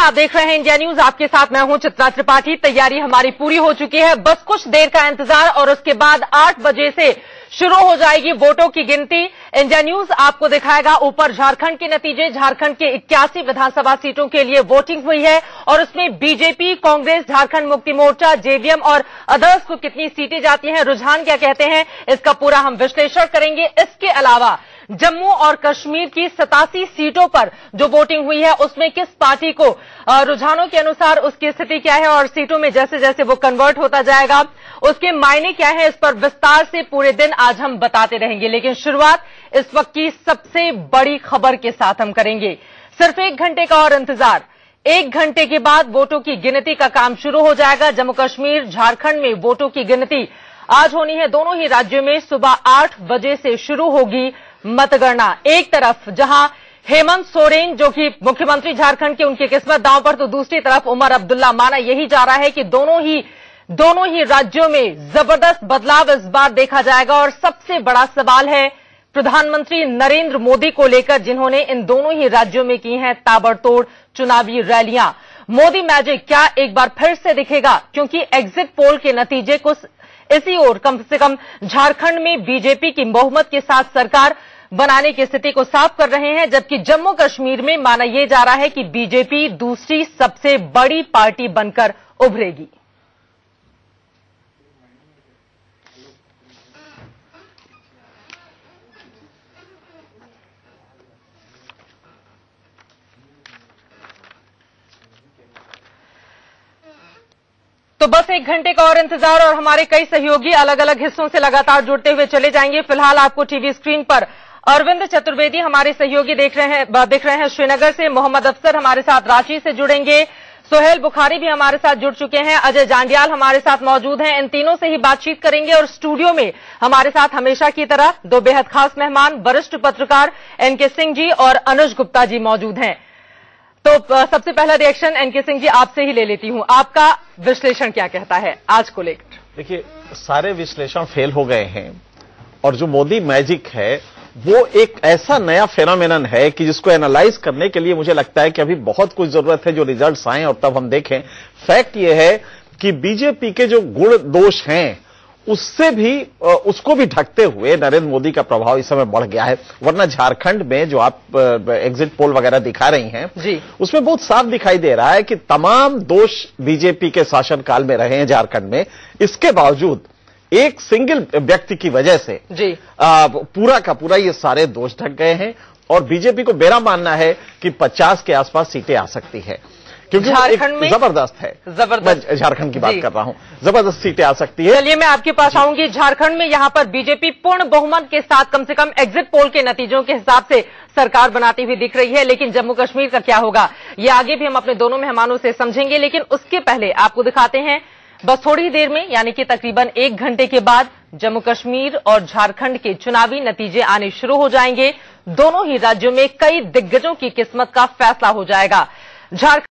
आप देख रहे हैं इंडिया न्यूज। आपके साथ मैं हूं चित्रा त्रिपाठी। तैयारी हमारी पूरी हो चुकी है, बस कुछ देर का इंतजार और उसके बाद 8 बजे से शुरू हो जाएगी वोटों की गिनती। इंडिया न्यूज आपको दिखाएगा ऊपर झारखंड के नतीजे। झारखंड के 81 विधानसभा सीटों के लिए वोटिंग हुई है और उसमें बीजेपी, कांग्रेस, झारखंड मुक्ति मोर्चा, जेवीएम और अदर्स को कितनी सीटें जाती हैं, रुझान क्या कहते हैं, इसका पूरा हम विश्लेषण करेंगे। इसके अलावा जम्मू और कश्मीर की 87 सीटों पर जो वोटिंग हुई है उसमें किस पार्टी को रुझानों के अनुसार उसकी स्थिति क्या है और सीटों में जैसे जैसे वो कन्वर्ट होता जाएगा उसके मायने क्या है, इस पर विस्तार से पूरे दिन आज हम बताते रहेंगे। लेकिन शुरुआत इस वक्त की सबसे बड़ी खबर के साथ हम करेंगे। सिर्फ 1 घंटे का और इंतजार। 1 घंटे के बाद वोटों की गिनती का काम शुरू हो जाएगा। जम्मू कश्मीर, झारखंड में वोटों की गिनती आज होनी है। दोनों ही राज्यों में सुबह 8 बजे से शुरू होगी मतगणना। एक तरफ जहां हेमंत सोरेन जो कि मुख्यमंत्री झारखंड के, उनकी किस्मत दांव पर, तो दूसरी तरफ उमर अब्दुल्ला। माना यही जा रहा है कि दोनों ही राज्यों में जबरदस्त बदलाव इस बार देखा जाएगा। और सबसे बड़ा सवाल है प्रधानमंत्री नरेंद्र मोदी को लेकर, जिन्होंने इन दोनों ही राज्यों में की हैं ताबड़तोड़ चुनावी रैलियां। मोदी मैजिक क्या एक बार फिर से दिखेगा? क्योंकि एग्जिट पोल के नतीजे कुछ इसी ओर, कम से कम झारखंड में बीजेपी की बहुमत के साथ सरकार बनाने की स्थिति को साफ कर रहे हैं, जबकि जम्मू कश्मीर में माना यह जा रहा है कि बीजेपी दूसरी सबसे बड़ी पार्टी बनकर उभरेगी। तो बस 1 घंटे का और इंतजार और हमारे कई सहयोगी अलग अलग हिस्सों से लगातार जुड़ते हुए चले जाएंगे। फिलहाल आपको टीवी स्क्रीन पर अरविंद चतुर्वेदी हमारे सहयोगी दिख रहे हैं श्रीनगर से। मोहम्मद अफसर हमारे साथ रांची से जुड़ेंगे। सोहेल बुखारी भी हमारे साथ जुड़ चुके हैं। अजय जांडियाल हमारे साथ मौजूद हैं। इन तीनों से ही बातचीत करेंगे। और स्टूडियो में हमारे साथ हमेशा की तरह 2 बेहद खास मेहमान, वरिष्ठ पत्रकार एनके सिंह जी और अनुज गुप्ता जी मौजूद हैं। तो सबसे पहला रिएक्शन एनके सिंह जी आपसे ही ले लेती हूं। आपका विश्लेषण क्या कहता है आज को लेकर? देखिए, सारे विश्लेषण फेल हो गए हैं और जो मोदी मैजिक है वो एक ऐसा नया फेनोमेनन है कि जिसको एनालाइज करने के लिए मुझे लगता है कि अभी बहुत कुछ जरूरत है। जो रिजल्ट्स आए और तब हम देखें। फैक्ट ये है कि बीजेपी के जो गुण दोष हैं उससे भी उसको भी ढकते हुए नरेंद्र मोदी का प्रभाव इस समय बढ़ गया है। वरना झारखंड में जो आप एग्जिट पोल वगैरह दिखा रही हैं जी, उसमें बहुत साफ दिखाई दे रहा है कि तमाम दोष बीजेपी के शासनकाल में रहे हैं झारखंड में। इसके बावजूद एक सिंगल व्यक्ति की वजह से जी पूरा का पूरा ये सारे दोष ढक गए हैं और बीजेपी को मेरा मानना है कि 50 के आसपास सीटें आ सकती है, क्योंकि झारखंड में जबरदस्त है। मैं झारखंड की बात कर रहा हूं, जबरदस्त सीटें आ सकती है। चलिए मैं आपके पास आऊंगी। झारखंड में यहां पर बीजेपी पूर्ण बहुमत के साथ कम से कम एग्जिट पोल के नतीजों के हिसाब से सरकार बनाती हुई दिख रही है। लेकिन जम्मू कश्मीर का क्या होगा ये आगे भी हम अपने दोनों मेहमानों से समझेंगे। लेकिन उसके पहले आपको दिखाते हैं बस थोड़ी देर में, यानी कि तकरीबन 1 घंटे के बाद जम्मू कश्मीर और झारखंड के चुनावी नतीजे आने शुरू हो जाएंगे। दोनों ही राज्यों में कई दिग्गजों की किस्मत का फैसला हो जाएगा। झारखंड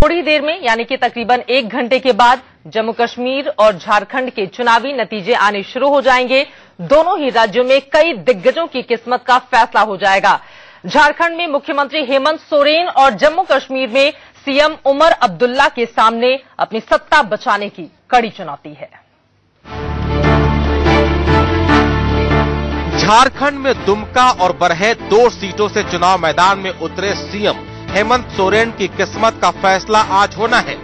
थोड़ी देर में, यानी कि तकरीबन 1 घंटे के बाद जम्मू कश्मीर और झारखंड के चुनावी नतीजे आने शुरू हो जाएंगे। दोनों ही राज्यों में कई दिग्गजों की किस्मत का फैसला हो जाएगा। झारखंड में मुख्यमंत्री हेमंत सोरेन और जम्मू कश्मीर में सीएम उमर अब्दुल्ला के सामने अपनी सत्ता बचाने की कड़ी चुनौती है। झारखंड में दुमका और बरहेट 2 सीटों से चुनाव मैदान में उतरे सीएम हेमंत सोरेन की किस्मत का फैसला आज होना है।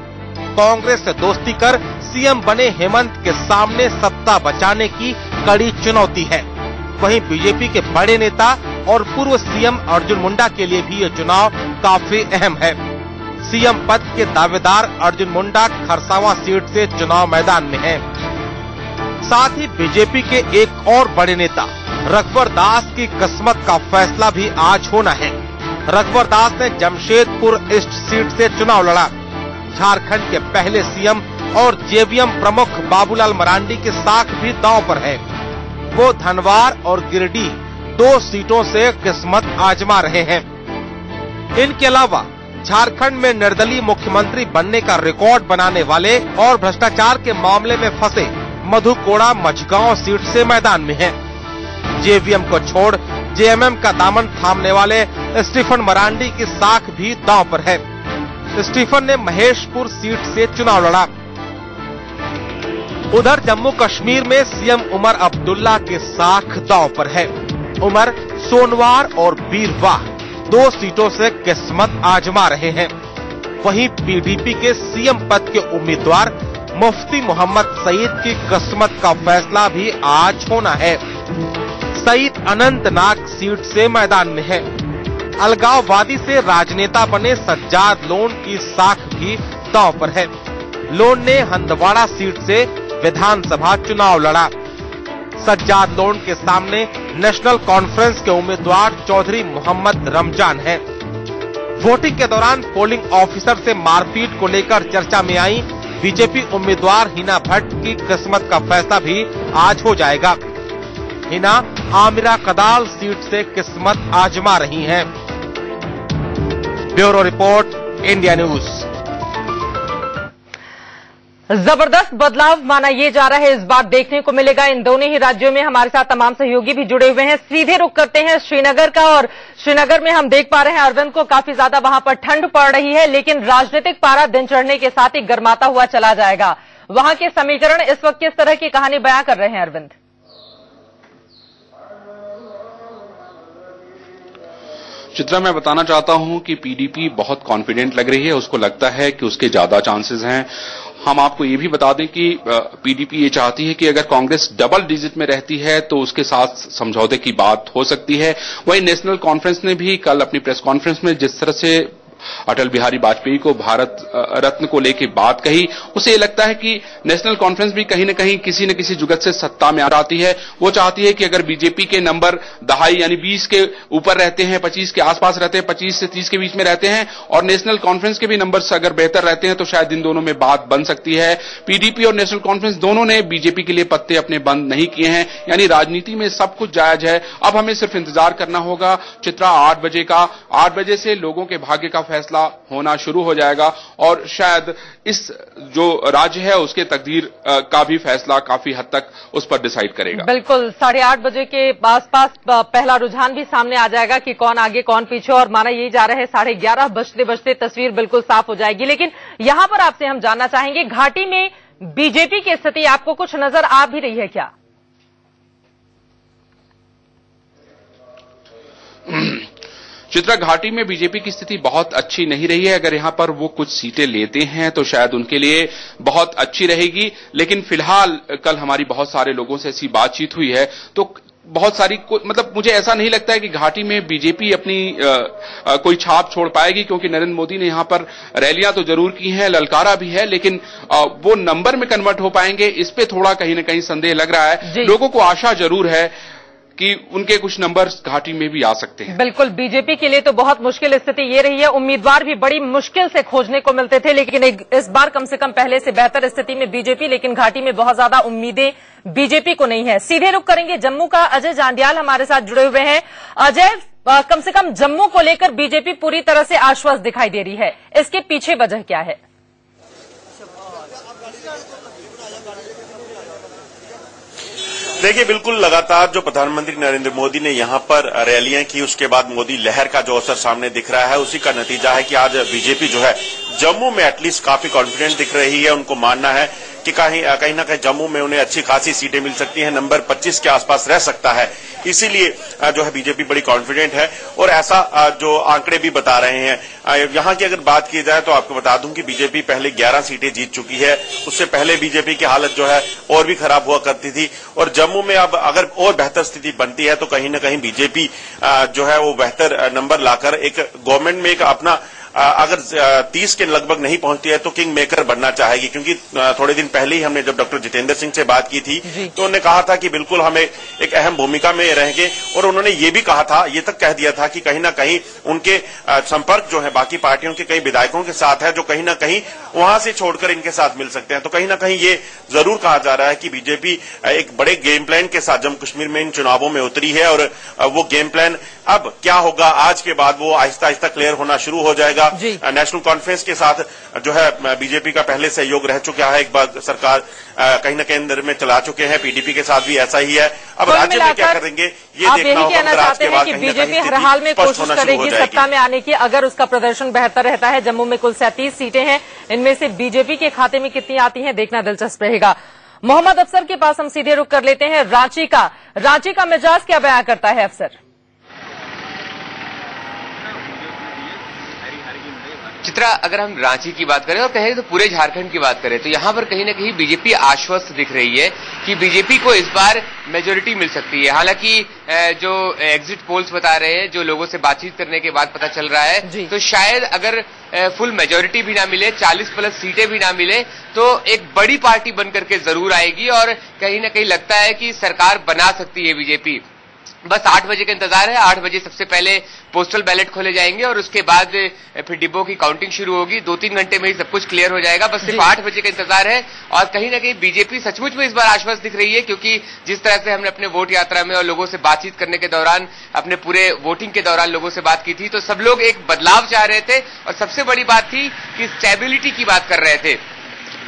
कांग्रेस से दोस्ती कर सीएम बने हेमंत के सामने सत्ता बचाने की कड़ी चुनौती है। वहीं बीजेपी के बड़े नेता और पूर्व सीएम अर्जुन मुंडा के लिए भी ये चुनाव काफी अहम है। सीएम पद के दावेदार अर्जुन मुंडा खरसावां सीट से चुनाव मैदान में हैं। साथ ही बीजेपी के एक और बड़े नेता रघुवर दास की किस्मत का फैसला भी आज होना है। रघुवर दास ने जमशेदपुर ईस्ट सीट से चुनाव लड़ा। झारखंड के पहले सीएम और जेवीएम प्रमुख बाबूलाल मरांडी की साख भी दांव पर है। वो धनवार और गिरिडीह 2 सीटों से किस्मत आजमा रहे हैं। इनके अलावा झारखंड में निर्दलीय मुख्यमंत्री बनने का रिकॉर्ड बनाने वाले और भ्रष्टाचार के मामले में फंसे मधु कोड़ा मझगांव सीट से मैदान में हैं। जेवीएम को छोड़ जेएमएम का दामन थामने वाले स्टीफन मरांडी की साख भी दांव पर है। स्टीफन ने महेशपुर सीट से चुनाव लड़ा। उधर जम्मू कश्मीर में सीएम उमर अब्दुल्ला के साख दांव पर है। उमर सोनवार और बीरवाह 2 सीटों से किस्मत आजमा रहे हैं। वहीं पीडीपी के सीएम पद के उम्मीदवार मुफ्ती मोहम्मद सईद की किस्मत का फैसला भी आज होना है। सईद अनंतनाग सीट से मैदान में है। अलगाववादी से राजनेता बने सज्जाद लोन की साख भी दांव पर है। लोन ने हंदवाड़ा सीट से विधानसभा चुनाव लड़ा। सज्जाद लोन के सामने नेशनल कॉन्फ्रेंस के उम्मीदवार चौधरी मोहम्मद रमजान हैं। वोटिंग के दौरान पोलिंग ऑफिसर से मारपीट को लेकर चर्चा में आई बीजेपी उम्मीदवार हिना भट्ट की किस्मत का फैसला भी आज हो जाएगा। हिना आमिरा कदाल सीट से किस्मत आजमा रही हैं। Bureau report, India news. जबरदस्त बदलाव माना ये जा रहा है, इस बार देखने को मिलेगा इन दोनों ही राज्यों में। हमारे साथ तमाम सहयोगी भी जुड़े हुए हैं। सीधे रुख करते हैं श्रीनगर का, और श्रीनगर में हम देख पा रहे हैं अरविंद को काफी ज्यादा वहां पर ठंड पड़ रही है, लेकिन राजनीतिक पारा दिन चढ़ने के साथ ही गर्माता हुआ चला जाएगा। वहां के समीकरण इस वक्त किस तरह की कहानी बयां कर रहे हैं अरविंद? चित्रा, मैं बताना चाहता हूं कि पीडीपी बहुत कॉन्फिडेंट लग रही है। उसको लगता है कि उसके ज्यादा चांसेस हैं। हम आपको ये भी बता दें कि पीडीपी ये चाहती है कि अगर कांग्रेस डबल डिजिट में रहती है तो उसके साथ समझौते की बात हो सकती है। वहीं नेशनल कॉन्फ्रेंस ने भी कल अपनी प्रेस कॉन्फ्रेंस में जिस तरह से अटल बिहारी वाजपेयी को भारत रत्न को लेकर बात कही, उसे ये लगता है कि नेशनल कॉन्फ्रेंस भी कहीं न कहीं किसी न किसी जुगत से सत्ता में आ जाती है। वो चाहती है कि अगर बीजेपी के नंबर दहाई यानी 20 के ऊपर रहते हैं, 25 के आसपास रहते हैं, 25 से 30 के बीच में रहते हैं, और नेशनल कॉन्फ्रेंस के भी नंबर्स अगर बेहतर रहते हैं तो शायद इन दोनों में बात बन सकती है। पीडीपी और नेशनल कॉन्फ्रेंस दोनों ने बीजेपी के लिए पत्ते अपने बंद नहीं किए हैं, यानी राजनीति में सब कुछ जायज है। अब हमें सिर्फ इंतजार करना होगा चित्रा 8 बजे का। 8 बजे से लोगों के भाग्य का फैसला होना शुरू हो जाएगा और शायद इस जो राज्य है उसके तकदीर का भी फैसला काफी हद तक उस पर डिसाइड करेगा। बिल्कुल 8:30 बजे के आसपास पहला रुझान भी सामने आ जाएगा कि कौन आगे कौन पीछे, और माना यही जा रहा है 11:30 बजते बजते तस्वीर बिल्कुल साफ हो जाएगी। लेकिन यहां पर आपसे हम जानना चाहेंगे, घाटी में बीजेपी की स्थिति आपको कुछ नजर आ भी रही है क्या? चित्रा, घाटी में बीजेपी की स्थिति बहुत अच्छी नहीं रही है। अगर यहां पर वो कुछ सीटें लेते हैं तो शायद उनके लिए बहुत अच्छी रहेगी, लेकिन फिलहाल कल हमारी बहुत सारे लोगों से ऐसी बातचीत हुई है तो बहुत सारी मतलब मुझे ऐसा नहीं लगता है कि घाटी में बीजेपी अपनी कोई छाप छोड़ पाएगी, क्योंकि नरेंद्र मोदी ने यहां पर रैलियां तो जरूर की हैं, ललकारा भी है, लेकिन वो नंबर में कन्वर्ट हो पाएंगे इस पे थोड़ा कहीं ना कहीं संदेह लग रहा है। लोगों को आशा जरूर है कि उनके कुछ नंबर घाटी में भी आ सकते हैं। बिल्कुल, बीजेपी के लिए तो बहुत मुश्किल स्थिति ये रही है। उम्मीदवार भी बड़ी मुश्किल से खोजने को मिलते थे, लेकिन इस बार कम से कम पहले से बेहतर स्थिति में बीजेपी, लेकिन घाटी में बहुत ज्यादा उम्मीदें बीजेपी को नहीं है। सीधे रुख करेंगे जम्मू का, अजय जांडियाल हमारे साथ जुड़े हुए हैं। अजय, कम से कम जम्मू को लेकर बीजेपी पूरी तरह से आश्वस्त दिखाई दे रही है, इसके पीछे वजह क्या है? देखिए, बिल्कुल लगातार जो प्रधानमंत्री नरेंद्र मोदी ने यहां पर रैलियां की, उसके बाद मोदी लहर का जो असर सामने दिख रहा है, उसी का नतीजा है कि आज बीजेपी जो है जम्मू में एटलीस्ट काफी कॉन्फिडेंट दिख रही है। उनको मानना है कि कहीं ना कहीं जम्मू में उन्हें अच्छी खासी सीटें मिल सकती हैं, नंबर 25 के आसपास रह सकता है। इसीलिए जो है बीजेपी बड़ी कॉन्फिडेंट है, और ऐसा जो आंकड़े भी बता रहे हैं। यहां की अगर बात की जाए तो आपको बता दूं कि बीजेपी पहले 11 सीटें जीत चुकी है। उससे पहले बीजेपी की हालत जो है और भी खराब हुआ करती थी, और जम्मू में अब अगर और बेहतर स्थिति बनती है तो कहीं ना कहीं बीजेपी जो है वो बेहतर नंबर लाकर एक गवर्नमेंट में एक अपना अगर 30 के लगभग नहीं पहुंचती है तो किंग मेकर बनना चाहेगी। क्योंकि थोड़े दिन पहले ही हमने जब डॉक्टर जितेंद्र सिंह से बात की थी तो उन्होंने कहा था कि बिल्कुल हमें एक अहम भूमिका में रहेंगे, और उन्होंने ये भी कहा था, ये तक कह दिया था कि कहीं ना कहीं उनके संपर्क जो है बाकी पार्टियों के कई विधायकों के साथ है, जो कहीं ना कहीं वहां से छोड़कर इनके साथ मिल सकते हैं। तो कहीं ना कहीं ये जरूर कहा जा रहा है कि बीजेपी एक बड़े गेम प्लान के साथ जम्मू कश्मीर में इन चुनावों में उतरी है, और वो गेम प्लान अब क्या होगा आज के बाद वो आहिस्ता आहिस्ता क्लियर होना शुरू हो जाएगा। नेशनल कॉन्फ्रेंस के साथ जो है बीजेपी का पहले सहयोग रह चुका है, एक बार सरकार कहीं न कहीं अंदर में चला चुके हैं, पीडीपी के साथ भी ऐसा ही है। अब राज्य में क्या करेंगे ये देखना होगा। कहना चाहते हैं कि बीजेपी हर हाल में कोशिश करेगी सत्ता में आने की, अगर उसका प्रदर्शन बेहतर रहता है। जम्मू में कुल 37 सीटें हैं, इनमें से बीजेपी के खाते में कितनी आती हैं देखना दिलचस्प रहेगा। मोहम्मद अफसर के पास हम सीधे रुख कर लेते हैं। रांची का मिजाज क्या बयां करता है अफसर? चित्रा, अगर हम रांची की बात करें और कहें तो पूरे झारखंड की बात करें तो यहाँ पर कहीं ना कहीं बीजेपी आश्वस्त दिख रही है कि बीजेपी को इस बार मेजोरिटी मिल सकती है। हालांकि जो एग्जिट पोल्स बता रहे हैं, जो लोगों से बातचीत करने के बाद पता चल रहा है, तो शायद अगर फुल मेजोरिटी भी ना मिले, 40+ सीटें भी ना मिले, तो एक बड़ी पार्टी बनकर के जरूर आएगी और कहीं ना कहीं लगता है कि सरकार बना सकती है बीजेपी। बस 8 बजे का इंतजार है। 8 बजे सबसे पहले पोस्टल बैलेट खोले जाएंगे और उसके बाद फिर डिब्बों की काउंटिंग शुरू होगी। 2-3 घंटे में ही सब कुछ क्लियर हो जाएगा। बस सिर्फ 8 बजे का इंतजार है और कहीं ना कहीं बीजेपी सचमुच में इस बार आश्वस्त दिख रही है, क्योंकि जिस तरह से हमने अपने वोट यात्रा में और लोगों से बातचीत करने के दौरान, अपने पूरे वोटिंग के दौरान लोगों से बात की थी, तो सब लोग एक बदलाव चाह रहे थे और सबसे बड़ी बात थी कि स्टेबिलिटी की बात कर रहे थे।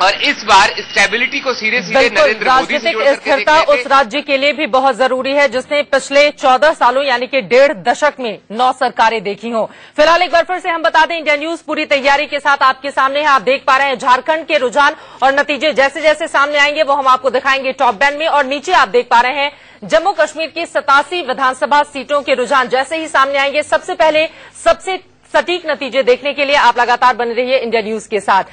और इस बार स्टेबिलिटी को सीधे नरेंद्र मोदी से जोड़ करके स्थिरता उस राज्य के लिए भी बहुत जरूरी है जिसने पिछले 14 सालों यानी कि 1.5 दशक में 9 सरकारें देखी हों। फिलहाल एक बार फिर से हम बता दें, इंडिया न्यूज पूरी तैयारी के साथ आपके सामने है। आप देख पा रहे हैं झारखंड के रुझान और नतीजे जैसे जैसे सामने आएंगे वो हम आपको दिखाएंगे टॉप 10 में। और नीचे आप देख पा रहे हैं जम्मू कश्मीर की 87 विधानसभा सीटों के रुझान जैसे ही सामने आएंगे। सबसे पहले सबसे सटीक नतीजे देखने के लिए आप लगातार बने रहिए इंडिया न्यूज के साथ।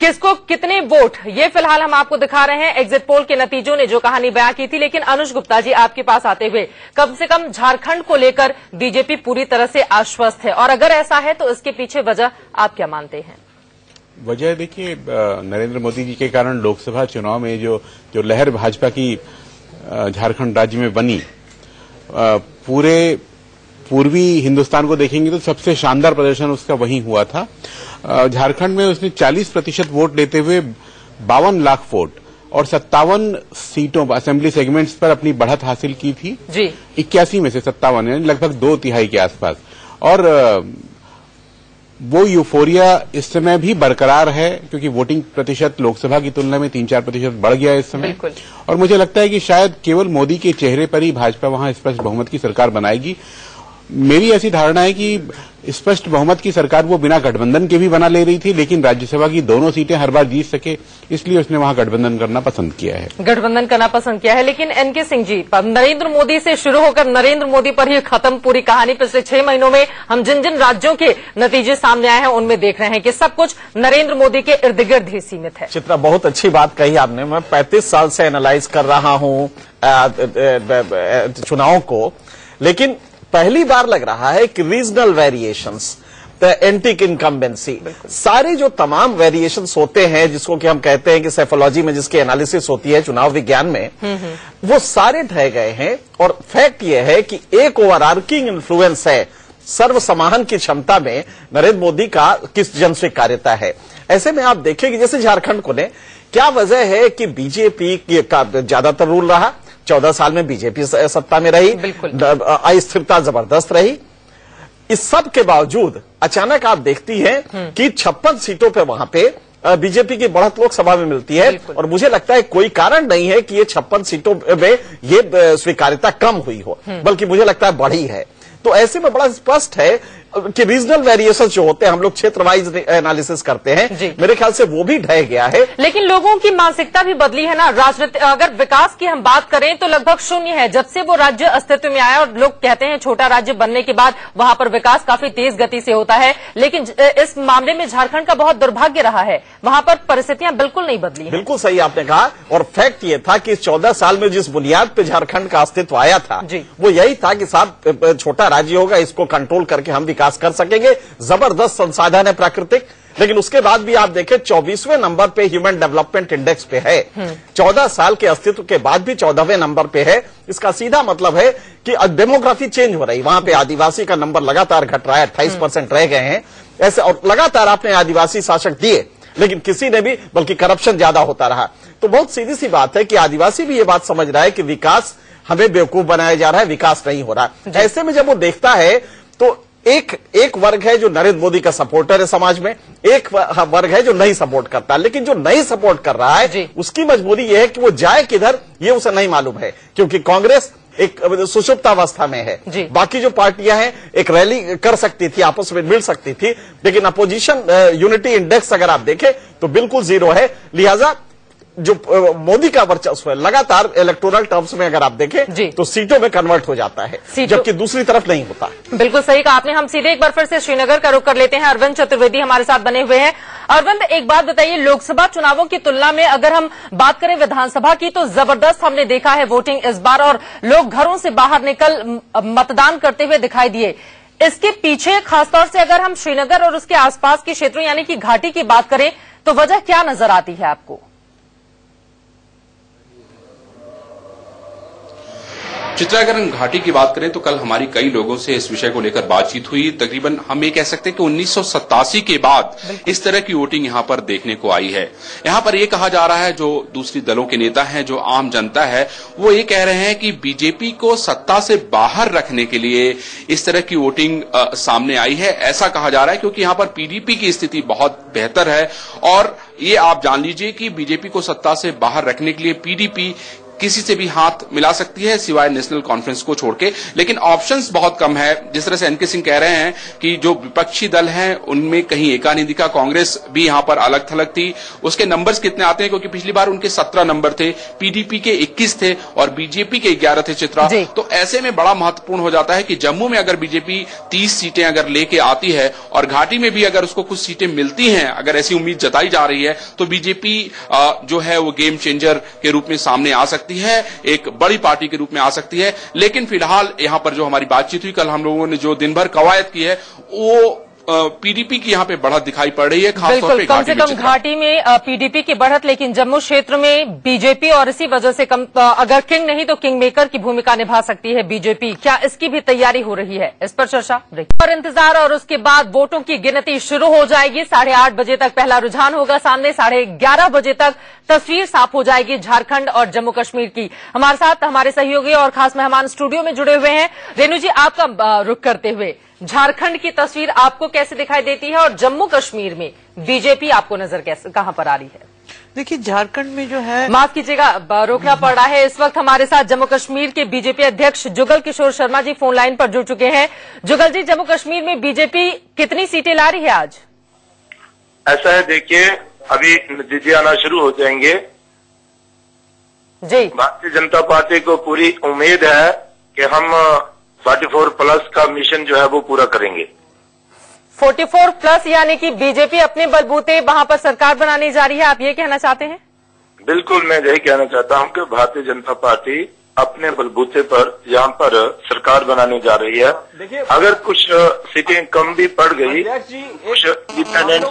किसको कितने वोट, ये फिलहाल हम आपको दिखा रहे हैं एग्जिट पोल के नतीजों ने जो कहानी बयां की थी। लेकिन अनुज गुप्ता जी, आपके पास आते हुए कम से कम झारखंड को लेकर बीजेपी पूरी तरह से आश्वस्त है, और अगर ऐसा है तो इसके पीछे वजह आप क्या मानते हैं? वजह देखिए, नरेंद्र मोदी जी के कारण लोकसभा चुनाव में जो लहर भाजपा की झारखंड राज्य में बनी, पूरे पूर्वी हिंदुस्तान को देखेंगे तो सबसे शानदार प्रदर्शन उसका वहीं हुआ था। झारखंड में उसने 40% वोट लेते हुए 52 लाख वोट और 57 सीटों पर असेंबली सेगमेंट्स पर अपनी बढ़त हासिल की थी जी। 81 में से 57 यानी लगभग 2/3 के आसपास। और वो यूफोरिया इस समय भी बरकरार है क्योंकि वोटिंग प्रतिशत लोकसभा की तुलना में 3-4% बढ़ गया है इस समय। और मुझे लगता है कि शायद केवल मोदी के चेहरे पर ही भाजपा वहां स्पष्ट बहुमत की सरकार बनाएगी। मेरी ऐसी धारणा है कि स्पष्ट बहुमत की सरकार वो बिना गठबंधन के भी बना ले रही थी, लेकिन राज्यसभा की दोनों सीटें हर बार जीत सके इसलिए उसने वहां गठबंधन करना पसंद किया है। गठबंधन करना पसंद किया है। लेकिन एनके सिंह जी, नरेंद्र मोदी से शुरू होकर नरेंद्र मोदी पर ही खत्म पूरी कहानी। पिछले 6 महीनों में हम जिन जिन राज्यों के नतीजे सामने आए हैं उनमें देख रहे हैं कि सब कुछ नरेंद्र मोदी के इर्द गिर्द ही सीमित है। चित्रा, बहुत अच्छी बात कही आपने। मैं 35 साल से एनालाइज कर रहा हूं चुनाव को, लेकिन पहली बार लग रहा है कि रीजनल वेरिएशंस, एंटी इनकम्बेंसी, सारे जो तमाम वेरिएशंस होते हैं जिसको कि हम कहते हैं कि साइकोलॉजी में जिसकी एनालिसिस होती है चुनाव विज्ञान में, वो सारे ढह गए हैं। और फैक्ट ये है कि एक ओवरआर्किंग इन्फ्लुएंस है सर्वसमाहन की क्षमता में नरेंद्र मोदी का किस जन स्वीकार्यता है। ऐसे में आप देखें कि जैसे झारखंड को ने क्या वजह है कि बीजेपी का ज्यादातर रूल रहा, 14 साल में बीजेपी सत्ता में रही, अस्थिरता जबरदस्त रही। इस सब के बावजूद अचानक आप देखती हैं कि 56 सीटों पे वहां पे बीजेपी की बढ़त लोकसभा में मिलती है। और मुझे लगता है कोई कारण नहीं है कि ये 56 सीटों में ये स्वीकार्यता कम हुई हो, बल्कि मुझे लगता है बढ़ी है। तो ऐसे में बड़ा स्पष्ट है कि रीजनल वेरिएशन जो होते हैं, हम लोग क्षेत्र वाइज एनालिसिस करते हैं, मेरे ख्याल से वो भी ढह गया है। लेकिन लोगों की मानसिकता भी बदली है ना। राजनीति, अगर विकास की हम बात करें तो लगभग शून्य है जब से वो राज्य अस्तित्व में आया। और लोग कहते हैं छोटा राज्य बनने के बाद वहां पर विकास काफी तेज गति से होता है, लेकिन इस मामले में झारखंड का बहुत दुर्भाग्य रहा है, वहां पर परिस्थितियां बिल्कुल नहीं बदली। बिल्कुल सही आपने कहा। और फैक्ट ये था कि 14 साल में जिस बुनियाद पे झारखंड का अस्तित्व आया था वो यही था कि साहब छोटा राज्य होगा, इसको कंट्रोल करके हम विकास कर सकेंगे। जबरदस्त संसाधन है प्राकृतिक। लेकिन उसके बाद भी आप देखें 24वें नंबर पे ह्यूमन डेवलपमेंट इंडेक्स पे है। 14 साल के अस्तित्व के बाद भी 14वें नंबर पे है। इसका सीधा मतलब है कि डेमोग्राफी चेंज हो रही। वहां पे आदिवासी का नंबर लगातार घट रहा है, 28% रह गए हैं ऐसे। और लगातार आपने आदिवासी शासक दिए, लेकिन किसी ने भी, बल्कि करप्शन ज्यादा होता रहा। तो बहुत सीधी सी बात है कि आदिवासी भी ये बात समझ रहा है कि विकास हमें बेवकूफ बनाया जा रहा है, विकास नहीं हो रहा। ऐसे में जब वो देखता है तो एक वर्ग है जो नरेंद्र मोदी का सपोर्टर है समाज में, एक वर्ग है जो नहीं सपोर्ट करता है। लेकिन जो नहीं सपोर्ट कर रहा है उसकी मजबूरी यह है कि वो जाए किधर ये उसे नहीं मालूम है, क्योंकि कांग्रेस एक सुषुप्तावस्था में है। बाकी जो पार्टियां हैं एक रैली कर सकती थी, आपस में मिल सकती थी, लेकिन अपोजिशन यूनिटी इंडेक्स अगर आप देखें तो बिल्कुल जीरो है। लिहाजा जो मोदी का वर्चस्व है लगातार इलेक्टोरल टर्म्स में अगर आप देखें तो सीटों में कन्वर्ट हो जाता है, जबकि दूसरी तरफ नहीं होता। बिल्कुल सही कहा आपने। हम सीधे एक बार फिर से श्रीनगर का रुख कर लेते हैं। अरविंद चतुर्वेदी हमारे साथ बने हुए हैं। अरविंद, एक बात बताइए, लोकसभा चुनावों की तुलना में अगर हम बात करें विधानसभा की तो जबरदस्त हमने देखा है वोटिंग इस बार, और लोग घरों से बाहर निकल मतदान करते हुए दिखाई दिए। इसके पीछे खासतौर से अगर हम श्रीनगर और उसके आसपास के क्षेत्रों यानी कि घाटी की बात करें तो वजह क्या नजर आती है आपको? चित्रा, अगर हम घाटी की बात करें तो कल हमारी कई लोगों से इस विषय को लेकर बातचीत हुई। तकरीबन हम ये कह सकते हैं कि 1987 के बाद इस तरह की वोटिंग यहां पर देखने को आई है। यहां पर यह कहा जा रहा है, जो दूसरी दलों के नेता हैं, जो आम जनता है, वो ये कह रहे हैं कि बीजेपी को सत्ता से बाहर रखने के लिए इस तरह की वोटिंग सामने आई है। ऐसा कहा जा रहा है क्योंकि यहां पर पीडीपी की स्थिति बहुत बेहतर है, और ये आप जान लीजिए कि बीजेपी को सत्ता से बाहर रखने के लिए पीडीपी किसी से भी हाथ मिला सकती है सिवाय नेशनल कॉन्फ्रेंस को छोड़ के, लेकिन ऑप्शंस बहुत कम है। जिस तरह से एनके सिंह कह रहे हैं कि जो विपक्षी दल हैं उनमें कहीं एका नहीं दिखा, कांग्रेस भी यहां पर अलग थलग थी। उसके नंबर्स कितने आते हैं, क्योंकि पिछली बार उनके 17 नंबर थे, पीडीपी के 21 थे और बीजेपी के 11 थे। चित्रा, तो ऐसे में बड़ा महत्वपूर्ण हो जाता है कि जम्मू में अगर बीजेपी 30 सीटें अगर लेके आती है और घाटी में भी अगर उसको कुछ सीटें मिलती हैं, अगर ऐसी उम्मीद जताई जा रही है, तो बीजेपी जो है वो गेम चेंजर के रूप में सामने आ सकती है, एक बड़ी पार्टी के रूप में आ सकती है। लेकिन फिलहाल यहां पर जो हमारी बातचीत हुई, कल हम लोगों ने जो दिन भर कवायद की है, वो पीडीपी की यहां पे बढ़त दिखाई पड़ रही है, खासतौर पे कम से कम घाटी में पीडीपी की बढ़त, लेकिन जम्मू क्षेत्र में बीजेपी, और इसी वजह से अगर किंग नहीं तो किंग मेकर की भूमिका निभा सकती है बीजेपी। क्या इसकी भी तैयारी हो रही है? इस पर चर्चा और इंतजार, और उसके बाद वोटों की गिनती शुरू हो जाएगी। 8:30 बजे तक पहला रुझान होगा सामने, 11:30 बजे तक तस्वीर साफ हो जाएगी झारखंड और जम्मू कश्मीर की। हमारे साथ हमारे सहयोगी और खास मेहमान स्टूडियो में जुड़े हुए हैं। रेणु जी, आपका रुख करते हुए झारखंड की तस्वीर आपको कैसे दिखाई देती है, और जम्मू कश्मीर में बीजेपी आपको नजर कहां पर आ रही है? देखिए, झारखंड में जो है, माफ कीजिएगा रोकना पड़ रहा है। इस वक्त हमारे साथ जम्मू कश्मीर के बीजेपी अध्यक्ष जुगल किशोर शर्मा जी फोन लाइन पर जुड़ चुके हैं। जुगल जी, जम्मू कश्मीर में बीजेपी कितनी सीटें ला रही है आज? ऐसा है, देखिए अभी नतीजे आना शुरू हो जाएंगे जी। भारतीय जनता पार्टी को पूरी उम्मीद है कि हम 44+ का मिशन जो है वो पूरा करेंगे। 44+ यानी कि बीजेपी अपने बलबूते वहां पर सरकार बनाने जा रही है, आप ये कहना चाहते हैं? बिल्कुल, मैं यही कहना चाहता हूं कि भारतीय जनता पार्टी अपने बलबूते पर यहाँ पर सरकार बनाने जा रही है। अगर कुछ सीटें कम भी पड़ गई, कुछ इंडिपेंडेंट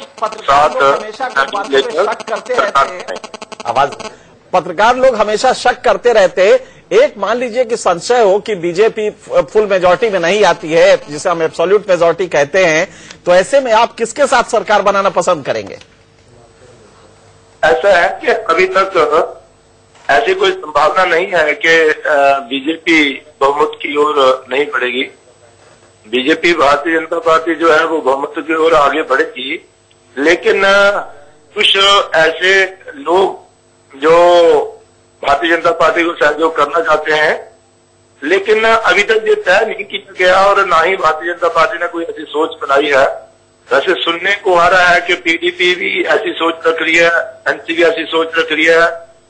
पत्रकार लोग हमेशा शक करते रहते हैं। एक मान लीजिए कि संशय हो कि बीजेपी फुल मेजॉरिटी में नहीं आती है, जिसे हम एब्सोल्यूट मेजॉरिटी कहते हैं, तो ऐसे में आप किसके साथ सरकार बनाना पसंद करेंगे? ऐसा है कि अभी तक ऐसी कोई संभावना नहीं है कि बीजेपी बहुमत की ओर नहीं बढ़ेगी। बीजेपी, भारतीय जनता पार्टी जो है वो बहुमत की ओर आगे बढ़ेगी, लेकिन कुछ ऐसे लोग जो भारतीय जनता पार्टी को सहयोग करना चाहते हैं, लेकिन अभी तक ये तय नहीं किया गया और ना ही भारतीय जनता पार्टी ने कोई ऐसी सोच बनाई है। वैसे सुनने को आ रहा है कि पीडीपी भी ऐसी सोच रख रही है, एनसी भी ऐसी सोच रख रही है,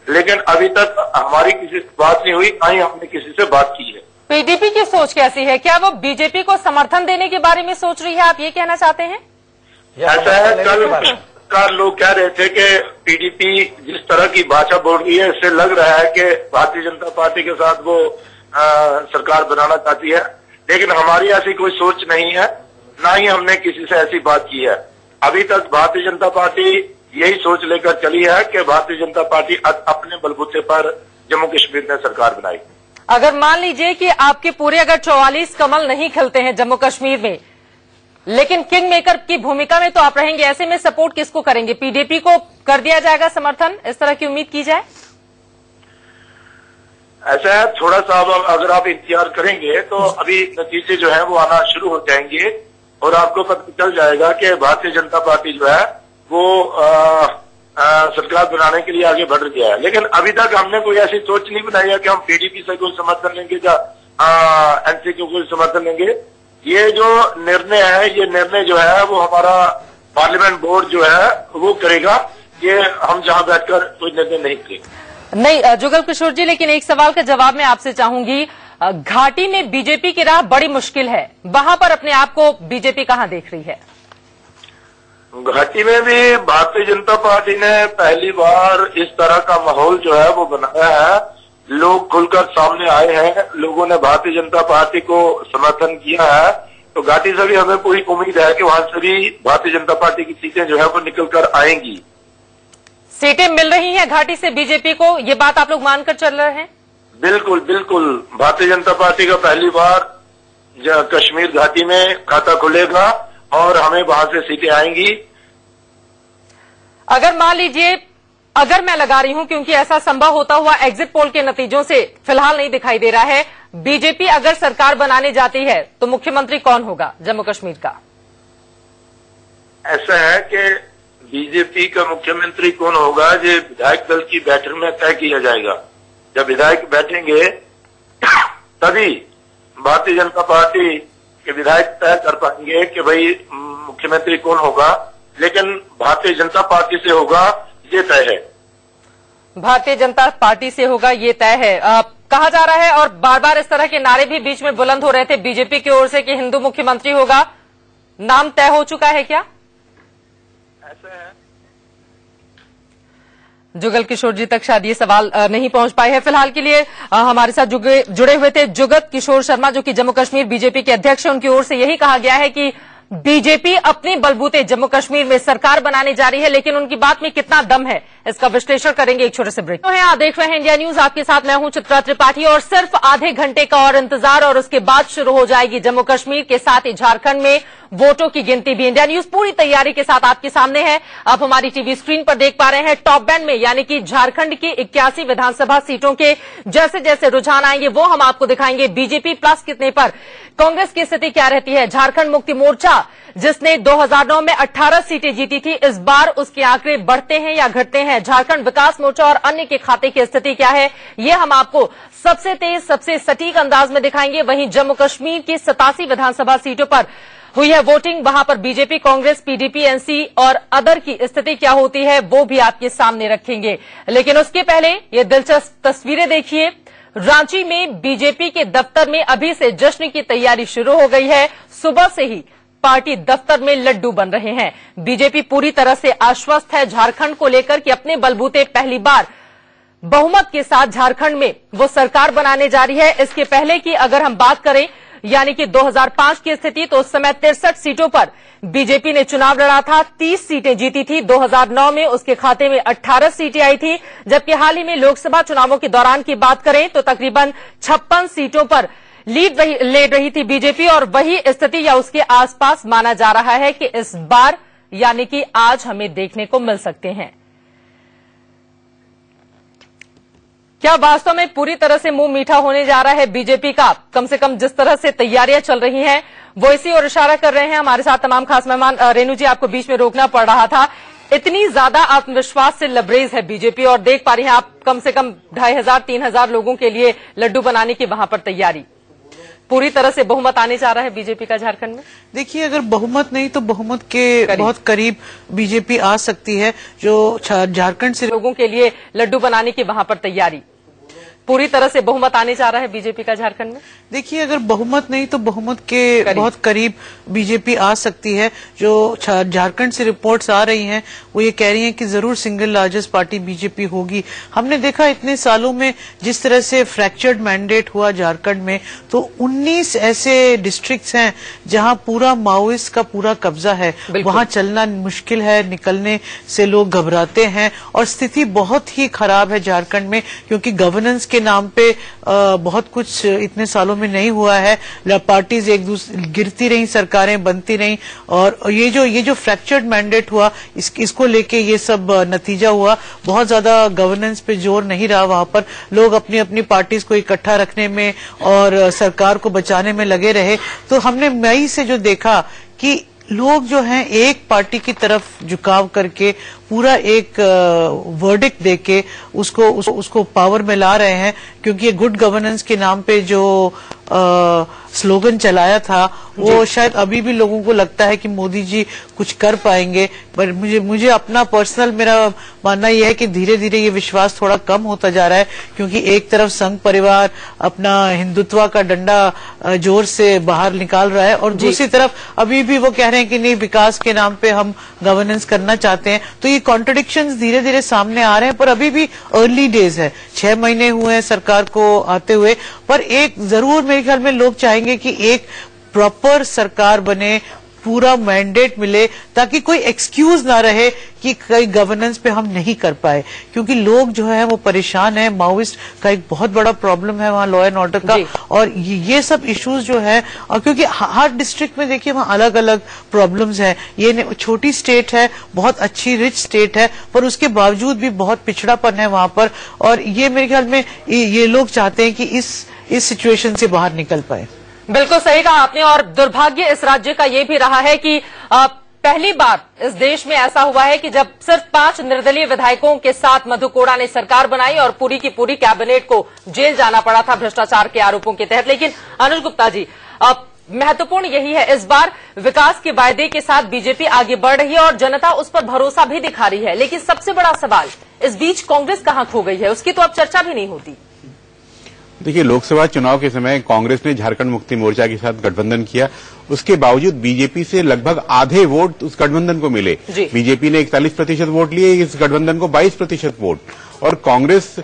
लेकिन अभी तक हमारी किसी से बात नहीं हुई, ना ही हमने किसी से बात की है। पीडीपी की सोच कैसी है? क्या वो बीजेपी को समर्थन देने के बारे में सोच रही है, आप ये कहना चाहते हैं? ऐसा है, कल लोग कह रहे थे कि पीडीपी जिस तरह की भाषा बोल रही है, इससे लग रहा है कि भारतीय जनता पार्टी के साथ वो सरकार बनाना चाहती है, लेकिन हमारी ऐसी कोई सोच नहीं है, ना ही हमने किसी से ऐसी बात की है। अभी तक भारतीय जनता पार्टी यही सोच लेकर चली है कि भारतीय जनता पार्टी अपने बलबूते पर जम्मू कश्मीर में सरकार बनाई। अगर मान लीजिए कि आपके पूरे अगर 44 कमल नहीं खिलते हैं जम्मू कश्मीर में, लेकिन किंग मेकर की भूमिका में तो आप रहेंगे, ऐसे में सपोर्ट किसको करेंगे? पीडीपी को कर दिया जाएगा समर्थन, इस तरह की उम्मीद की जाए? ऐसा है, थोड़ा सा अगर आप इंतजार करेंगे तो अभी नतीजे जो है वो आना शुरू हो जाएंगे और आपको पता चल जाएगा कि भारतीय जनता पार्टी जो है वो सरकार बनाने के लिए आगे बढ़ गया है। लेकिन अभी तक हमने कोई ऐसी सोच नहीं बनाई है कि हम पीडीपी से कोई समर्थन लेंगे या एनसी को कोई समर्थन लेंगे। ये जो निर्णय है, ये निर्णय जो है वो हमारा पार्लियामेंट बोर्ड जो है वो करेगा। ये हम जहां बैठकर कोई निर्णय नहीं करेंगे। नहीं जुगल किशोर जी, लेकिन एक सवाल का जवाब मैं आपसे चाहूंगी। घाटी में बीजेपी की राह बड़ी मुश्किल है, वहां पर अपने आप को बीजेपी कहां देख रही है? घाटी में भी भारतीय जनता पार्टी ने पहली बार इस तरह का माहौल जो है वो बनाया है। लोग खुलकर सामने आए हैं, लोगों ने भारतीय जनता पार्टी को समर्थन किया है। तो घाटी से भी हमें पूरी उम्मीद है कि वहां से भी भारतीय जनता पार्टी की सीटें जो है वो निकल कर आएंगी। सीटें मिल रही हैं घाटी से बीजेपी को, ये बात आप लोग मानकर चल रहे हैं? बिल्कुल बिल्कुल, भारतीय जनता पार्टी का पहली बार कश्मीर घाटी में खाता खुलेगा और हमें वहां से सीटें आएंगी। अगर मान लीजिए, अगर मैं लगा रही हूं, क्योंकि ऐसा संभव होता हुआ एग्जिट पोल के नतीजों से फिलहाल नहीं दिखाई दे रहा है, बीजेपी अगर सरकार बनाने जाती है तो मुख्यमंत्री कौन होगा जम्मू कश्मीर का? ऐसा है कि बीजेपी का मुख्यमंत्री कौन होगा ये विधायक दल की बैठक में तय किया जाएगा। जब विधायक बैठेंगे तभी भारतीय जनता पार्टी के विधायक तय कर पाएंगे कि भाई मुख्यमंत्री कौन होगा। लेकिन भारतीय जनता पार्टी से होगा ये तय है। भारतीय जनता पार्टी से होगा ये तय है कहा जा रहा है, और बार बार इस तरह के नारे भी बीच में बुलंद हो रहे थे बीजेपी की ओर से कि हिंदू मुख्यमंत्री होगा। नाम तय हो चुका है क्या? ऐसा है। जुगल किशोर जी तक शायद ये सवाल नहीं पहुंच पाए हैं। फिलहाल के लिए हमारे साथ जुड़े हुए थे जुगत किशोर शर्मा, जो कि जम्मू कश्मीर बीजेपी के अध्यक्ष हैं। उनकी ओर से यही कहा गया है कि बीजेपी अपने बलबूते जम्मू कश्मीर में सरकार बनाने जा रही है, लेकिन उनकी बात में कितना दम है इसका विश्लेषण करेंगे एक छोटे से ब्रेक। आप देख रहे हैं इंडिया न्यूज, आपके साथ मैं हूं चित्रा त्रिपाठी, और सिर्फ आधे घंटे का और इंतजार और उसके बाद शुरू हो जाएगी जम्मू कश्मीर के साथ ही झारखंड में वोटों की गिनती भी। इंडिया न्यूज पूरी तैयारी के साथ आपके सामने है। आप हमारी टीवी स्क्रीन पर देख पा रहे हैं टॉप बैंड में, यानी कि झारखंड की 81 विधानसभा सीटों के जैसे जैसे रुझान आएंगे वो हम आपको दिखाएंगे। बीजेपी प्लस कितने पर, कांग्रेस की स्थिति क्या रहती है, झारखंड मुक्ति मोर्चा जिसने 2009 में 18 सीटें जीती थी, इस बार उसके आंकड़े बढ़ते हैं या घटते हैं, झारखंड विकास मोर्चा और अन्य के खाते की स्थिति क्या है, ये हम आपको सबसे तेज सबसे सटीक अंदाज में दिखाएंगे। वहीं जम्मू कश्मीर की 87 विधानसभा सीटों पर हुई है वोटिंग, वहां पर बीजेपी, कांग्रेस, पीडीपी, एनसी और अदर की स्थिति क्या होती है वो भी आपके सामने रखेंगे। लेकिन उसके पहले ये दिलचस्प तस्वीरें देखिए। रांची में बीजेपी के दफ्तर में अभी से जश्न की तैयारी शुरू हो गई है। सुबह से ही पार्टी दफ्तर में लड्डू बन रहे हैं। बीजेपी पूरी तरह से आश्वस्त है झारखंड को लेकर कि अपने बलबूते पहली बार बहुमत के साथ झारखंड में वो सरकार बनाने जा रही है। इसके पहले की अगर हम बात करें, यानी कि 2005 की स्थिति, तो उस समय 63 सीटों पर बीजेपी ने चुनाव लड़ा था, 30 सीटें जीती थी। 2009 में उसके खाते में 18 सीटें आई थी, जबकि हाल ही में लोकसभा चुनावों के दौरान की बात करें तो तकरीबन 56 सीटों पर लीड ले रही थी बीजेपी, और वही स्थिति या उसके आसपास माना जा रहा है कि इस बार यानी कि आज हमें देखने को मिल सकते हैं। क्या वास्तव में पूरी तरह से मुंह मीठा होने जा रहा है बीजेपी का? कम से कम जिस तरह से तैयारियां चल रही हैं वो इसी ओर इशारा कर रहे हैं। हमारे साथ तमाम खास मेहमान, रेणु जी आपको बीच में रोकना पड़ रहा था, इतनी ज्यादा आत्मविश्वास से लबरेज है बीजेपी, और देख पा रही हैं आप कम से कम 2500-3000 लोगों के लिए लड्डू बनाने की वहां पर तैयारी। पूरी तरह से बहुमत आने जा रहा है बीजेपी का झारखंड में। देखिए, अगर बहुमत नहीं तो बहुमत के बहुत करीब बीजेपी आ सकती है। जो झारखंड से लोगों के लिए लड्डू बनाने की वहां पर तैयारी, पूरी तरह से बहुमत आने जा रहा है बीजेपी का झारखंड में। देखिए, अगर बहुमत नहीं तो बहुमत के बहुत करीब बीजेपी आ सकती है। जो झारखंड से रिपोर्ट्स आ रही हैं वो ये कह रही हैं कि जरूर सिंगल लार्जेस्ट पार्टी बीजेपी होगी। हमने देखा इतने सालों में जिस तरह से फ्रैक्चर्ड मैंडेट हुआ झारखंड में, तो 19 ऐसे डिस्ट्रिक्ट्स हैं जहां पूरा माओइस्ट का पूरा कब्जा है। वहां चलना मुश्किल है, निकलने से लोग घबराते हैं, और स्थिति बहुत ही खराब है झारखंड में, क्योंकि गवर्नेंस के नाम पे बहुत कुछ इतने सालों में नहीं हुआ है। पार्टीज एक दूसरे गिरती रही, सरकारें बनती रही, और ये जो फ्रैक्चर्ड मैंडेट हुआ इसको लेके ये सब नतीजा हुआ। बहुत ज्यादा गवर्नेंस पे जोर नहीं रहा, वहां पर लोग अपनी अपनी पार्टीज को इकट्ठा रखने में और सरकार को बचाने में लगे रहे। तो हमने मई से जो देखा कि लोग जो हैं एक पार्टी की तरफ झुकाव करके पूरा एक वर्डिक्ट देके उसको पावर में ला रहे हैं, क्योंकि ये गुड गवर्नेंस के नाम पे जो स्लोगन चलाया था वो शायद अभी भी लोगों को लगता है कि मोदी जी कुछ कर पाएंगे। पर मुझे अपना पर्सनल मेरा मानना यह है कि धीरे धीरे ये विश्वास थोड़ा कम होता जा रहा है, क्योंकि एक तरफ संघ परिवार अपना हिंदुत्व का डंडा जोर से बाहर निकाल रहा है और दूसरी तरफ अभी भी वो कह रहे हैं कि नहीं, विकास के नाम पे हम गवर्नेंस करना चाहते हैं। तो ये कॉन्ट्रडिक्शंस धीरे धीरे सामने आ रहे हैं, पर अभी भी अर्ली डेज है, 6 महीने हुए हैं सरकार को आते हुए। पर एक जरूर मेरे ख्याल में लोग चाहेंगे कि एक प्रॉपर सरकार बने, पूरा मैंडेट मिले, ताकि कोई एक्सक्यूज ना रहे कि कई गवर्नेंस पे हम नहीं कर पाए, क्योंकि लोग जो है वो परेशान है। माओइस्ट का एक बहुत बड़ा प्रॉब्लम है वहां, लॉ एंड ऑर्डर का, और ये सब इश्यूज जो है, और क्योंकि हर डिस्ट्रिक्ट में देखिए वहां अलग अलग प्रॉब्लम्स हैं। ये छोटी स्टेट है, बहुत अच्छी रिच स्टेट है, पर उसके बावजूद भी बहुत पिछड़ापन है वहां पर, और ये मेरे ख्याल में ये लोग चाहते हैं कि इस सिचुएशन से बाहर निकल पाए। बिल्कुल सही कहा आपने, और दुर्भाग्य इस राज्य का ये भी रहा है कि पहली बार इस देश में ऐसा हुआ है कि जब सिर्फ 5 निर्दलीय विधायकों के साथ मधु कोड़ा ने सरकार बनाई और पूरी की पूरी कैबिनेट को जेल जाना पड़ा था भ्रष्टाचार के आरोपों के तहत। लेकिन अनुज गुप्ता जी, महत्वपूर्ण यही है, इस बार विकास के वायदे के साथ बीजेपी आगे बढ़ रही है और जनता उस पर भरोसा भी दिखा रही है। लेकिन सबसे बड़ा सवाल, इस बीच कांग्रेस कहां खो गई है, उसकी तो अब चर्चा भी नहीं होती। देखिए, लोकसभा चुनाव के समय कांग्रेस ने झारखंड मुक्ति मोर्चा के साथ गठबंधन किया, उसके बावजूद बीजेपी से लगभग आधे वोट उस गठबंधन को मिले। बीजेपी ने 41% वोट लिए, इस गठबंधन को 22% वोट, और कांग्रेस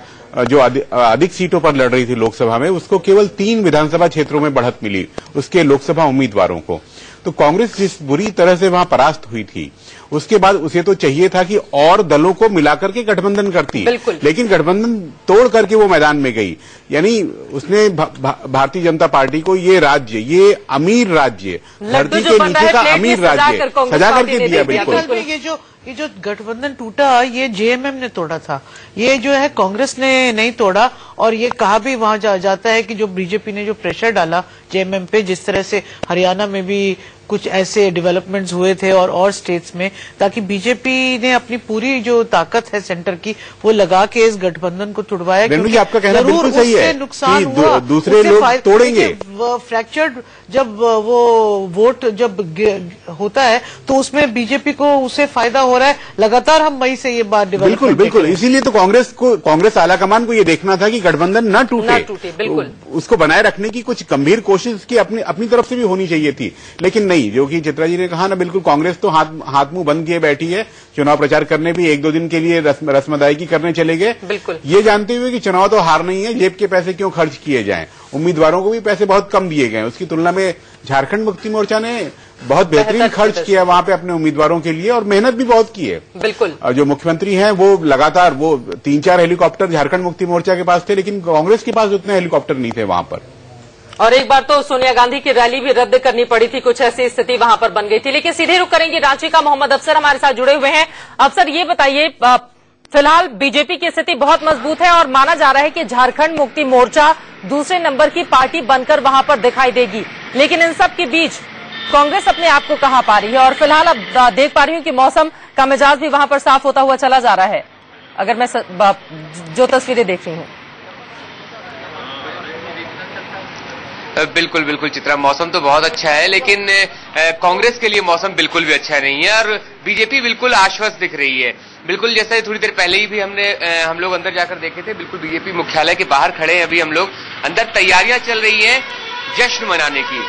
जो अधिक सीटों पर लड़ रही थी लोकसभा में, उसको केवल 3 विधानसभा क्षेत्रों में बढ़त मिली उसके लोकसभा उम्मीदवारों को। तो कांग्रेस जिस बुरी तरह से वहां परास्त हुई थी, उसके बाद उसे तो चाहिए था कि और दलों को मिलाकर के गठबंधन करती, लेकिन गठबंधन तोड़ करके वो मैदान में गई। यानी उसने भारतीय जनता पार्टी को ये राज्य, ये अमीर राज्य, धरती के नीचे का अमीर राज्य सजा करके दिया। बिल्कुल, ये जो गठबंधन टूटा, ये जेएमएम ने तोड़ा था, ये जो है कांग्रेस ने नहीं तोड़ा। और ये कहा भी वहां जाता है कि जो बीजेपी ने जो प्रेशर डाला जेएमएम पे, जिस तरह से हरियाणा में भी कुछ ऐसे डेवलपमेंट्स हुए थे और स्टेट्स में, ताकि बीजेपी ने अपनी पूरी जो ताकत है सेंटर की वो लगा के इस गठबंधन को तुड़वाया। क्योंकि आपका कहना बिल्कुल सही है, नुकसान हुआ, दूसरे लोग तोड़ेंगे। फ्रैक्चर्ड जब वो वोट जब होता है तो उसमें बीजेपी को उससे फायदा हो रहा है। लगातार हम मई से ये बात बिल्कुल, इसीलिए तो कांग्रेस आलाकमान को ये देखना था कि गठबंधन न टूटे। बिल्कुल, उसको बनाए रखने की कुछ गंभीर कोशिश की अपनी तरफ से भी होनी चाहिए थी, लेकिन नहीं। जो कि चित्रा जी ने कहा ना, बिल्कुल कांग्रेस तो हाथ मुंह बंद किए बैठी है। चुनाव प्रचार करने भी 1-2 दिन के लिए रस्म अदायगी करने चले गए, बिल्कुल ये जानते हुए कि चुनाव तो हार नहीं है, जेब के पैसे क्यों खर्च किए जाएं। उम्मीदवारों को भी पैसे बहुत कम दिए गए, उसकी तुलना में झारखंड मुक्ति मोर्चा ने बहुत बेहतरीन खर्च किया वहां पे अपने उम्मीदवारों के लिए, और मेहनत भी बहुत की है। बिल्कुल, और जो मुख्यमंत्री हैं वो लगातार 3-4 हेलीकॉप्टर झारखंड मुक्ति मोर्चा के पास थे, लेकिन कांग्रेस के पास उतने हेलीकॉप्टर नहीं थे वहां पर। और एक बार तो सोनिया गांधी की रैली भी रद्द करनी पड़ी थी, कुछ ऐसी स्थिति वहां पर बन गई थी। लेकिन सीधे रुक करेंगे, रांची का मोहम्मद अफसर हमारे साथ जुड़े हुए हैं। अफसर, ये बताइए, फिलहाल बीजेपी की स्थिति बहुत मजबूत है और माना जा रहा है कि झारखंड मुक्ति मोर्चा दूसरे नंबर की पार्टी बनकर वहां पर दिखाई देगी, लेकिन इन सब के बीच कांग्रेस अपने आप को कहां पा रही है? और फिलहाल अब देख पा रही हूं कि मौसम का मिजाज भी वहां पर साफ होता हुआ चला जा रहा है, अगर मैं जो तस्वीरें देख रही हूं। बिल्कुल चित्रा, मौसम तो बहुत अच्छा है, लेकिन कांग्रेस के लिए मौसम बिल्कुल भी अच्छा नहीं है और बीजेपी बिल्कुल आश्वस्त दिख रही है। बिल्कुल जैसा थोड़ी देर पहले ही भी हम लोग अंदर जाकर देखे थे, बिल्कुल बीजेपी मुख्यालय के बाहर खड़े हैं अभी हम लोग। अंदर तैयारियां चल रही हैं जश्न मनाने की,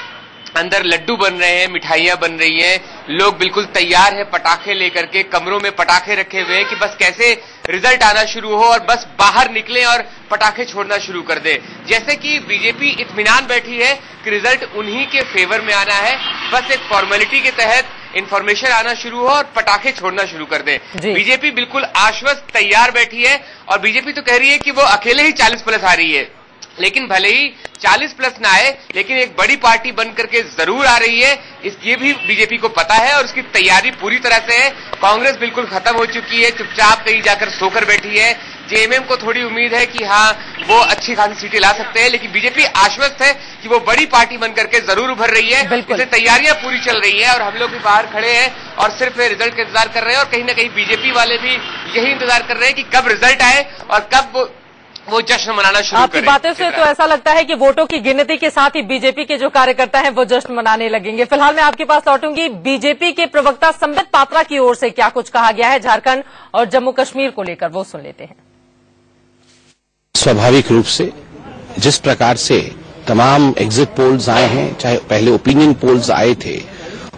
अंदर लड्डू बन रहे हैं, मिठाइयां बन रही हैं, लोग बिल्कुल तैयार है पटाखे लेकर के, कमरों में पटाखे रखे हुए हैं कि बस कैसे रिजल्ट आना शुरू हो और बस बाहर निकले और पटाखे छोड़ना शुरू कर दे। जैसे कि बीजेपी इत्मीनान बैठी है कि रिजल्ट उन्हीं के फेवर में आना है, बस एक फॉर्मेलिटी के तहत इंफॉर्मेशन आना शुरू हो और पटाखे छोड़ना शुरू कर दे। बीजेपी बिल्कुल आश्वस्त तैयार बैठी है और बीजेपी तो कह रही है कि वो अकेले ही 40+ आ रही है, लेकिन भले ही 40+ ना आए, लेकिन एक बड़ी पार्टी बन करके जरूर आ रही है, ये भी बीजेपी को पता है और उसकी तैयारी पूरी तरह से है। कांग्रेस बिल्कुल खत्म हो चुकी है, चुपचाप कहीं जाकर सोकर बैठी है। जेएमएम को थोड़ी उम्मीद है कि हाँ वो अच्छी खासी सीटें ला सकते हैं, लेकिन बीजेपी आश्वस्त है कि वो बड़ी पार्टी बन करके जरूर उभर रही है। इसलिए तैयारियां पूरी चल रही है और हम लोग भी बाहर खड़े हैं और सिर्फ रिजल्ट का इंतजार कर रहे हैं और कहीं ना कहीं बीजेपी वाले भी यही इंतजार कर रहे हैं कि कब रिजल्ट आए और कब वो जश्न मनाना शुरू करें। आपकी बातों से तो ऐसा लगता है कि वोटों की गिनती के साथ ही बीजेपी के जो कार्यकर्ता हैं वो जश्न मनाने लगेंगे। फिलहाल मैं आपके पास लौटूंगी। बीजेपी के प्रवक्ता संबित पात्रा की ओर से क्या कुछ कहा गया है झारखंड और जम्मू कश्मीर को लेकर, वो सुन लेते हैं। स्वाभाविक रूप से जिस प्रकार से तमाम एग्जिट पोल्स आए हैं, चाहे पहले ओपिनियन पोल्स आए थे,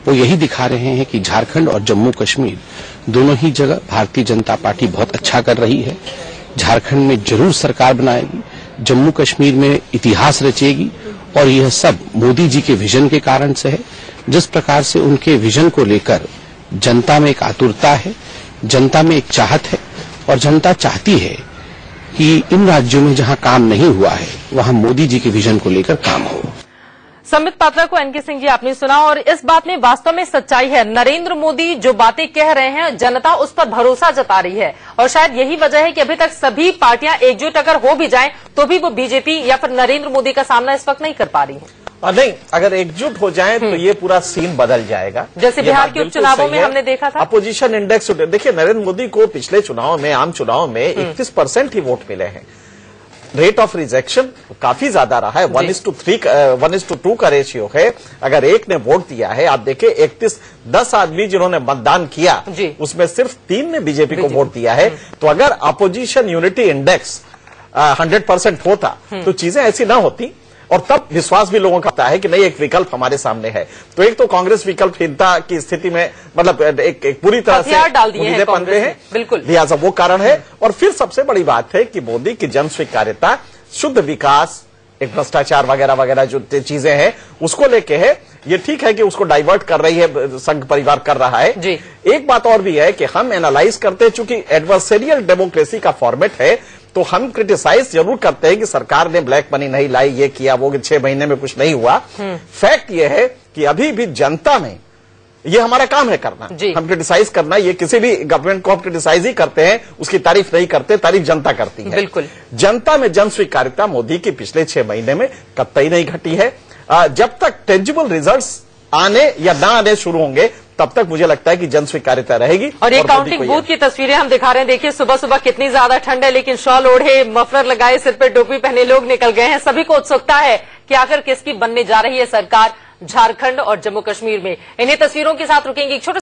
वो यही दिखा रहे हैं कि झारखंड और जम्मू कश्मीर दोनों ही जगह भारतीय जनता पार्टी बहुत अच्छा कर रही है। झारखंड में जरूर सरकार बनाएगी, जम्मू कश्मीर में इतिहास रचेगी और यह सब मोदी जी के विजन के कारण से है। जिस प्रकार से उनके विजन को लेकर जनता में एक आतुरता है, जनता में एक चाहत है और जनता चाहती है कि इन राज्यों में जहां काम नहीं हुआ है वहां मोदी जी के विजन को लेकर काम हो। संबित पात्रा को एनके सिंह जी आपने सुना और इस बात में वास्तव में सच्चाई है। नरेंद्र मोदी जो बातें कह रहे हैं जनता उस पर भरोसा जता रही है और शायद यही वजह है कि अभी तक सभी पार्टियां एकजुट अगर हो भी जाएं तो भी वो बीजेपी या फिर नरेंद्र मोदी का सामना इस वक्त नहीं कर पा रही है। नहीं, अगर एकजुट हो जाए तो ये पूरा सीन बदल जाएगा। जैसे बिहार के उपचुनावों में हमने देखा था। अपोजिशन इंडेक्स देखिए, नरेंद्र मोदी को पिछले चुनाव में, आम चुनाव में 31% ही वोट मिले हैं। रेट ऑफ रिजेक्शन काफी ज्यादा रहा है, 1:2 का रेशियो है। अगर एक ने वोट दिया है, आप देखिए 10 आदमी जिन्होंने मतदान किया उसमें सिर्फ 3 ने बीजेपी को वोट दिया है। तो अगर अपोजिशन यूनिटी इंडेक्स 100% होता तो चीजें ऐसी ना होती और तब विश्वास भी लोगों का आता है कि नहीं, एक विकल्प हमारे सामने है। तो एक तो कांग्रेस विकल्पहीनता की स्थिति में मतलब एक पूरी तरह से डाल दिए हैं कांग्रेस ने, बिल्कुल, लिहाजा वो कारण है। और फिर सबसे बड़ी बात है कि मोदी की जन स्वीकार्यता, शुद्ध विकास, एक भ्रष्टाचार वगैरह वगैरह जो चीजें हैं उसको लेके है। ये ठीक है कि उसको डाइवर्ट कर रही है, संघ परिवार कर रहा है जी। एक बात और भी है कि हम एनालाइज करते हैं, चूंकि एडवर्सेरियल डेमोक्रेसी का फॉर्मेट है तो हम क्रिटिसाइज जरूर करते हैं कि सरकार ने ब्लैक मनी नहीं लाई, ये किया वो, 6 महीने में कुछ नहीं हुआ। फैक्ट ये है कि अभी भी जनता में, ये हमारा काम है करना, हम क्रिटिसाइज करना, ये किसी भी गवर्नमेंट को हम क्रिटिसाइज ही करते हैं, उसकी तारीफ नहीं करते, तारीफ जनता करती है। बिल्कुल, जनता में जन स्वीकार्यता मोदी की पिछले 6 महीने में कतई नहीं घटी है। जब तक टेंजिबल रिजल्ट्स आने या ना आने शुरू होंगे तब तक मुझे लगता है कि जन स्वीकार्यता रहेगी। और ये काउंटिंग बूथ की तस्वीरें हम दिखा रहे हैं। देखिए सुबह सुबह कितनी ज्यादा ठंड है, लेकिन शॉल ओढ़े, मफलर लगाए, सिर पे टोपी पहने लोग निकल गए हैं। सभी को उत्सुकता है कि आखिर किसकी बनने जा रही है सरकार झारखंड और जम्मू कश्मीर में। इन्हीं तस्वीरों के साथ रुकेंगे एक छोटे